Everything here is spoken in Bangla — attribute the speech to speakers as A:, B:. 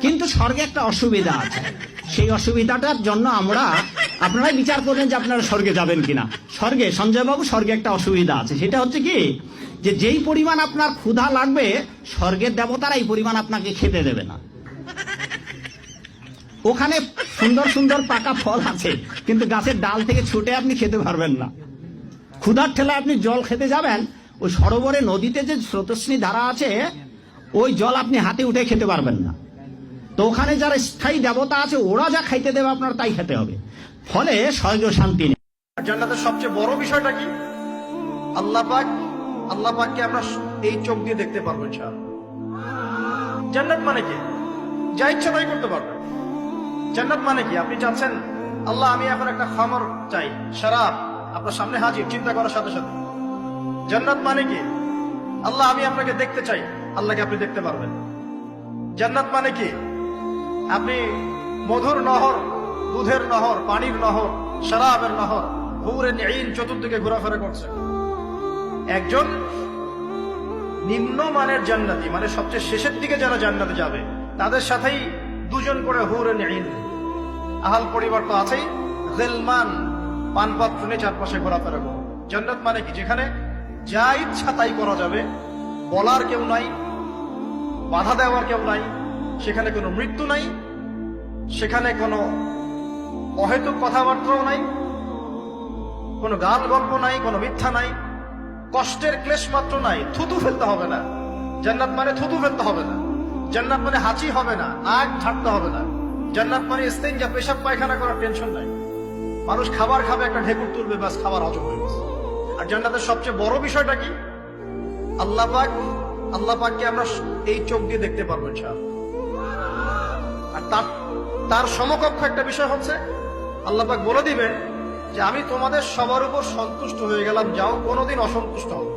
A: কিন্তু স্বর্গে একটা অসুবিধা আছে, সেই অসুবিধাটার জন্য আপনারাই বিচার করবেন যে আপনারা স্বর্গে যাবেন কিনা। স্বর্গে, সঞ্জয় বাবু, স্বর্গে একটা অসুবিধা আছে, সেটা হচ্ছে কি, যে যেই পরিমাণ আপনার ক্ষুধা লাগবে স্বর্গের দেবতারা এই পরিমাণ আপনাকে খেতে দেবে না। ওখানে সুন্দর সুন্দর পাকা ফল আছে, কিন্তু গাছের ডাল থেকে ছুটে আপনি খেতে পারবেন না। ক্ষুধার ঠেলায় আপনি জল খেতে যাবেন, ওই সরোবরে নদীতে যে স্রোতস্বিনী ধারা আছে, ওই জল আপনি হাতে উঠে খেতে পারবেন না। তো ওখানে যারা স্থায়ী দেবতা আছে, ওরা যা খাইতে দেবে আপনার তাই খেতে হবে, ফলে স্বর্গ শান্তি নেই।
B: জান্নাতের সবচেয়ে বড় বিষয়টা কি? আল্লাহ পাককে আমরা এই চোখ দিয়ে দেখতে পারবো ইনশাআল্লাহ। জান্নাত মানে কি? যা ইচ্ছা তাই করতে পারবেন। জান্নাত মানে কি? আপনি চাচ্ছেন, আল্লাহ আমি এখন একটা খামর চাই, শরাব আপনার সামনে হাজির, চিন্তা করার সাথে সাথে। জান্নাত মানে কি? আল্লাহ আমি আপনাকে দেখতে চাই, আল্লাহকে আপনি দেখতে পারবেন। জান্নাত মানে কি? আপনি মধুর নহর, দুধের নহর, পানির নহর, শরাবের নহর, হুরে নিঈন চতুর্দিকে ঘোরাফেরা করছে। একজন নিম্নমানের জান্নাতি, মানে সবচেয়ে শেষের দিকে যারা জান্নাতে যাবে, তাদের সাথেই দুজন করে হুরে নিঈন, আহাল পরিবার তো আছেই, গিলমান পানপাত্র নিয়ে চারপাশে ঘোরাফেরা করবে। জান্নাত মানে কি? যেখানে যা ইচ্ছা তাই করা যাবে, বলার কেউ নাই, বাধা দেওয়ার কেউ নাই, সেখানে কোনো মৃত্যু নাই, সেখানে কোনো অহেতুক কথাবার্তাও নাই, কোনো গান গল্প নাই, কোনো মিথ্যা নাই, কষ্টের ক্লেশ মাত্র নাই, থুতু ফেলতে হবে না। জান্নাত মানে থুতু ফেলতে হবে না। জান্নাত মানে হাঁচি হবে না, নাক ঝাড়তে হবে না। জান্নাত মানে ইস্তেঞ্জা, পেশাব পায়খানা করার টেনশন নাই। মানুষ খাবার খাবে, একটা ঢেকুর তুলবে, বাস খাবার হজম হয়ে গেছে। আর জান্নাতের সবচেয়ে বড় বিষয়টা কি? আল্লাহ পাককে আমরা এই চোখ দিয়ে দেখতে পারবো ইনশাআল্লাহ। আর তার সমকক্ষ একটা বিষয় হচ্ছে, আল্লাহ পাক বলে দিবেন যে আমি তোমাদের সবার উপর সন্তুষ্ট হয়ে গেলাম, যাও কোনোদিন অসন্তুষ্ট হবে।